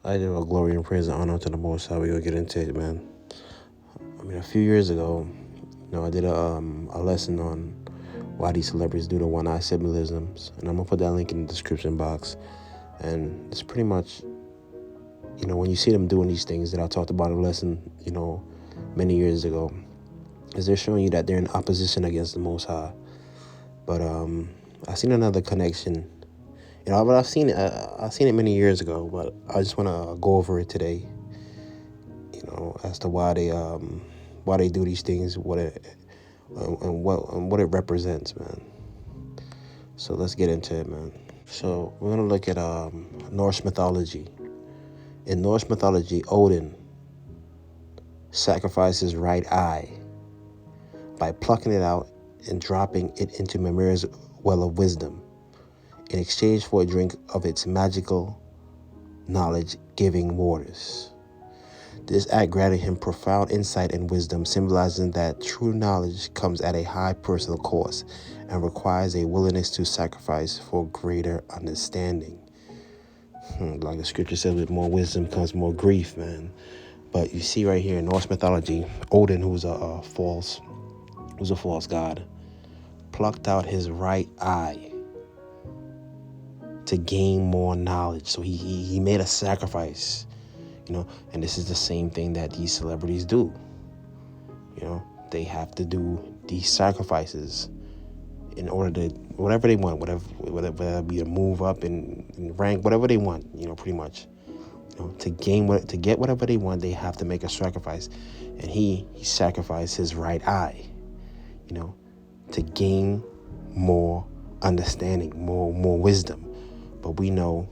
I give a glory and praise and honor to the Most High. We gonna get into it, man. I mean, a few years ago, I did a lesson on why these celebrities do the one-eye symbolisms, and I'm gonna put that link in the description box. And it's pretty much, when you see them doing these things that I talked about in a lesson, many years ago, is they're showing you that they're in opposition against the Most High. But I seen another connection. But I've seen it many years ago. But I just want to go over it today. As to why they do these things, what it represents, man. So let's get into it, man. So we're gonna look at Norse mythology. In Norse mythology, Odin sacrificed his right eye by plucking it out and dropping it into Mimir's well of wisdom in exchange for a drink of its magical knowledge-giving waters. This act granted him profound insight and wisdom, symbolizing that true knowledge comes at a high personal cost and requires a willingness to sacrifice for greater understanding. Like the scripture says, with more wisdom comes more grief, man. But you see right here in Norse mythology, Odin, who was a false god, plucked out his right eye to gain more knowledge. So he made a sacrifice, and this is the same thing that these celebrities do. They have to do these sacrifices in order to whatever they want, whether it be to move up in rank, whatever they want, pretty much. To get whatever they want, they have to make a sacrifice, and he sacrificed his right eye, to gain more understanding, more wisdom. But we know,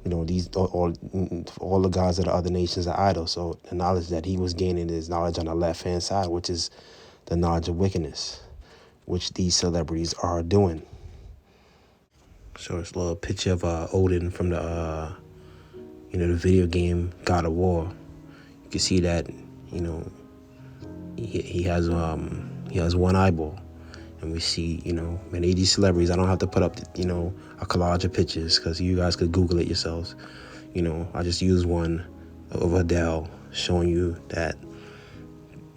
these all the gods of the other nations are idols. So the knowledge that he was gaining is knowledge on the left-hand side, which is the knowledge of wickedness, which these celebrities are doing. So it's a little picture of Odin from the the video game God of War. You can see that he has one eyeball. And we see, many of these celebrities, I don't have to put up, a collage of pictures because you guys could Google it yourselves. I just use one of Adele showing you that,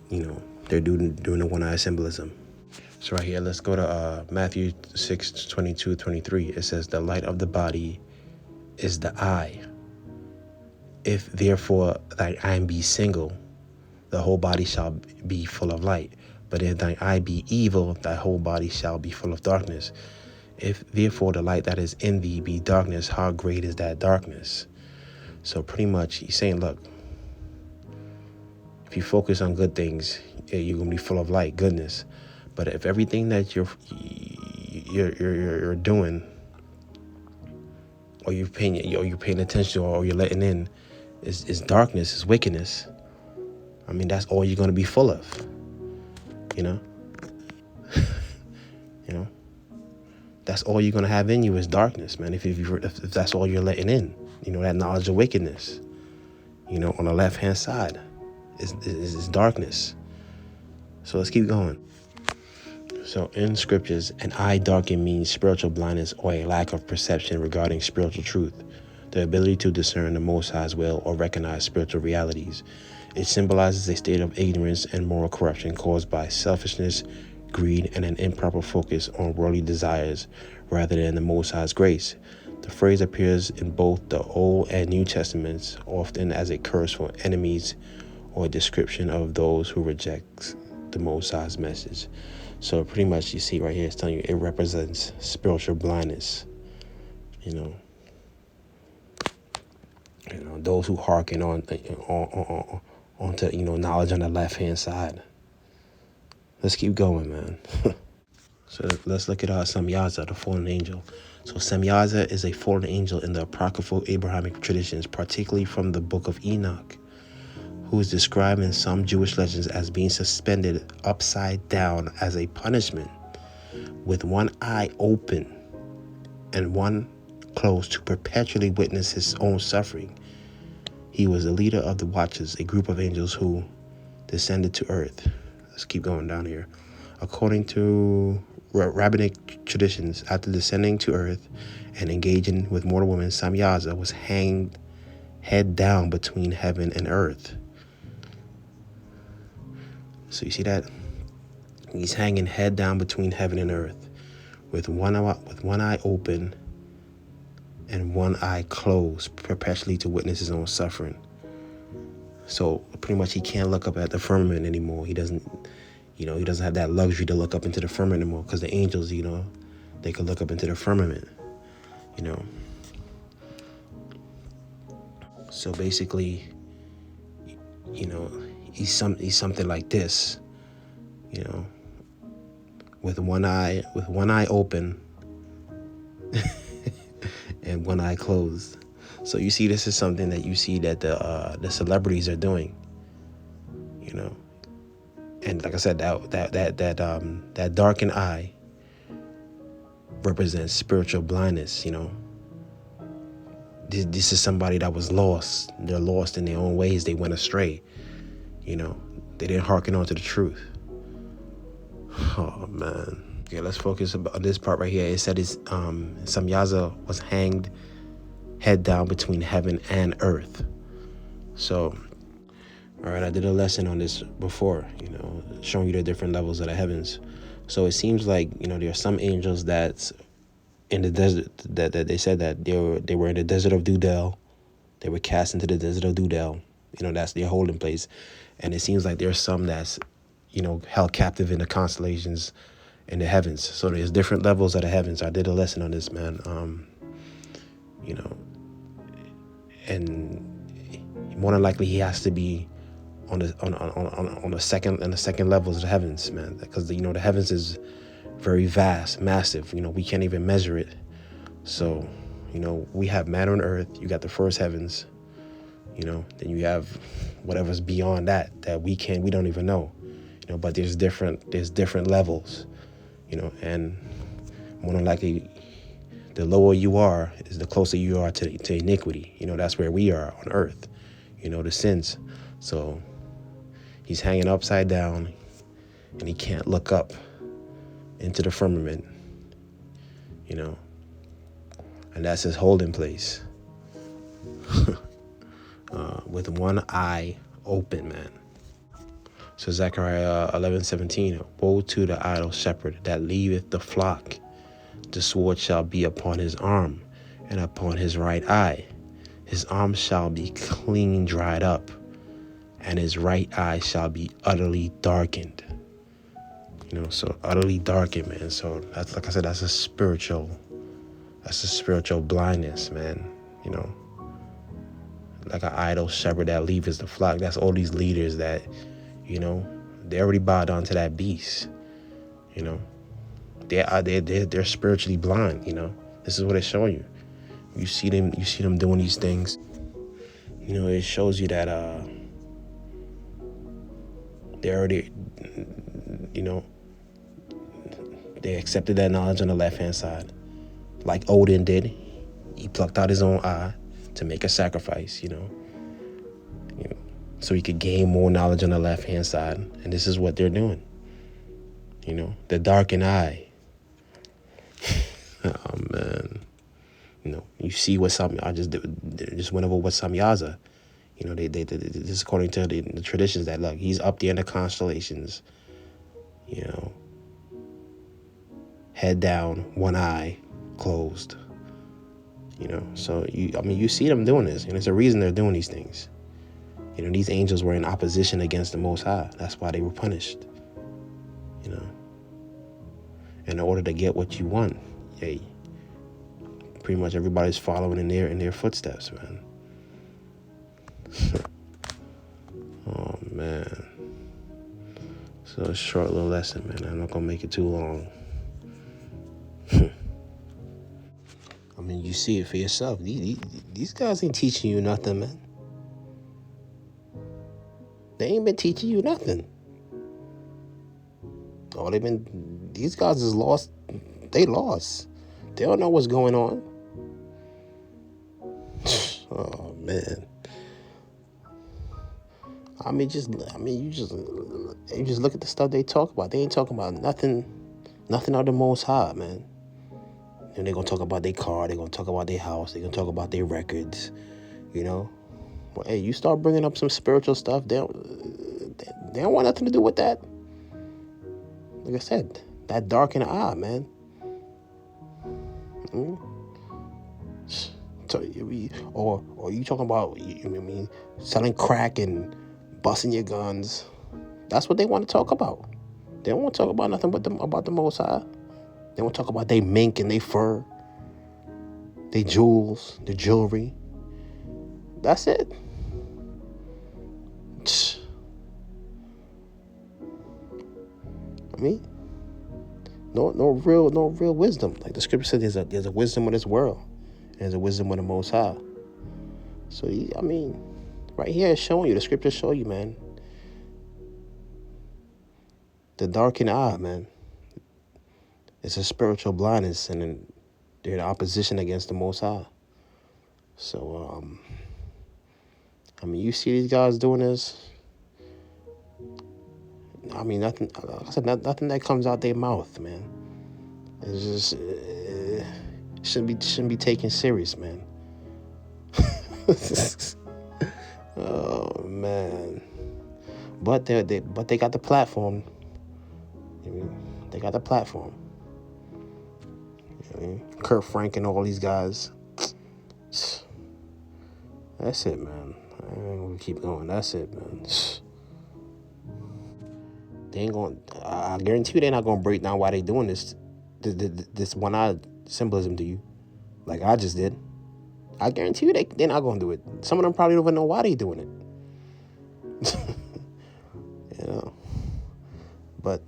they're doing the one-eye symbolism. So right here, let's go to Matthew 6:22-23. It says, the light of the body is the eye. If therefore thine eye be single, the whole body shall be full of light. But if thine eye be evil, thy whole body shall be full of darkness. If therefore the light that is in thee be darkness, how great is that darkness? So pretty much he's saying, look, if you focus on good things, you're gonna be full of light, goodness. But if everything that you're doing, or you're paying attention, or you're letting in, is darkness, is wickedness, I mean, that's all you're gonna be full of. That's all you're gonna have in you is darkness, man. If that's all you're letting in, that knowledge of wickedness, on the left hand side is darkness. So let's keep going. So in scriptures, an eye darkened means spiritual blindness or a lack of perception regarding spiritual truth, the ability to discern the Most High's will or recognize spiritual realities. It symbolizes a state of ignorance and moral corruption caused by selfishness, greed, and an improper focus on worldly desires rather than the Most High's grace. The phrase appears in both the Old and New Testaments, often as a curse for enemies or a description of those who reject the Most High's message. So pretty much you see right here, it's telling you it represents spiritual blindness. Those who hearken onto knowledge on the left-hand side. Let's keep going, man. So let's look at Samyaza, the fallen angel. So Samyaza is a fallen angel in the apocryphal Abrahamic traditions, particularly from the book of Enoch, who is described in some Jewish legends as being suspended upside down as a punishment, with one eye open and one closed to perpetually witness his own suffering. He was the leader of the Watchers, a group of angels who descended to earth. Let's keep going down here. According to rabbinic traditions, after descending to earth and engaging with mortal women, Samyaza was hanged head down between heaven and earth. So you see that? He's hanging head down between heaven and earth, with one eye open and one eye closed, perpetually to witness his own suffering. So pretty much he can't look up at the firmament anymore. He doesn't have that luxury to look up into the firmament anymore, because the angels, they could look up into the firmament, So basically, he's something like this, with one eye open and one eye closed. So you see, this is something that you see that the celebrities are doing, and like I said, that darkened eye represents spiritual blindness. This is somebody that was lost. They're lost in their own ways. They went astray. They didn't hearken on to the truth. Oh man. Okay, let's focus on this part right here. It said Samyaza was hanged head down between heaven and earth. So, all right, I did a lesson on this before, showing you the different levels of the heavens. So it seems like, there are some angels that's in the desert, that they said that they were in the desert of Dudel. They were cast into the desert of Dudel. That's their holding place. And it seems like there's some that's, held captive in the constellations in the heavens. So there's different levels of the heavens. I did a lesson on this, man. And more than likely he has to be on the second levels of the heavens, man, because the heavens is very vast, massive. We can't even measure it. So we have matter on earth. You got the first heavens, then you have whatever's beyond that we don't even know, but there's different levels, and more than likely the lower you are is the closer you are to iniquity. That's where we are on earth, the sins. So he's hanging upside down and he can't look up into the firmament, and that's his holding place. With one eye open, man. So Zechariah 11:17, woe to the idle shepherd that leaveth the flock. The sword shall be upon his arm and upon his right eye. His arm shall be clean dried up, and his right eye shall be utterly darkened. So utterly darkened, man. So that's, like I said, that's a spiritual blindness, man. Like an idle shepherd that leaves the flock. That's all these leaders that, they already bowed down to that beast. They're spiritually blind. This is what it's showing you. You see them doing these things. It shows you that they already, they accepted that knowledge on the left hand side, like Odin did. He plucked out his own eye to make a sacrifice, so he could gain more knowledge on the left hand side. And this is what they're doing. The darkened eye. Oh man. You see what I just went over what Samyaza. They this is according to the traditions that, look, he's up there in the constellations, head down, one eye closed. So you see them doing this, and it's a reason they're doing these things. These angels were in opposition against the Most High. That's why they were punished. In order to get what you want, hey, pretty much everybody's following in their footsteps, man. Oh man. So a short little lesson, man. I'm not gonna make it too long. You see it for yourself. These guys ain't teaching you nothing, man. They ain't been teaching you nothing. These guys is lost. They lost. They don't know what's going on. Oh man. You just look at the stuff they talk about. They ain't talking about nothing of the Most High, man. And they're gonna talk about their car. They're gonna talk about their house. They're gonna talk about their records. Well, hey, you start bringing up some spiritual stuff, they don't want nothing to do with that. Like I said, that darkened eye, man. Mm? So, or you talking about, selling crack and busting your guns? That's what they want to talk about. They don't want to talk about nothing but about the Most High. They want to talk about they mink and they fur, they jewels, the jewelry. That's it. I mean, no real wisdom. Like the scripture said, there's a wisdom of this world, and there's a wisdom of the Most High. So right here it's showing you, the scriptures show you, man, the darkened eye, man. It's a spiritual blindness, and then they're in opposition against the Most High. So, you see these guys doing this. Nothing. Like I said, nothing that comes out their mouth, man. It's just shouldn't be taken serious, man. Oh man. But they got the platform. They got the platform. Kurt Frank and all these guys. That's it, man. I ain't gonna keep going. That's it, man. They ain't gonna. I guarantee you, they're not gonna break down why they doing this one-eyed symbolism to you, like I just did. I guarantee you, they're not gonna do it. Some of them probably don't even know why they doing it. But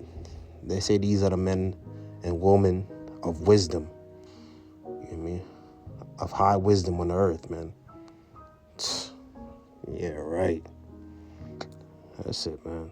they say these are the men and women of wisdom. You know what I mean? Of high wisdom on the earth, man. Yeah, right. That's it, man.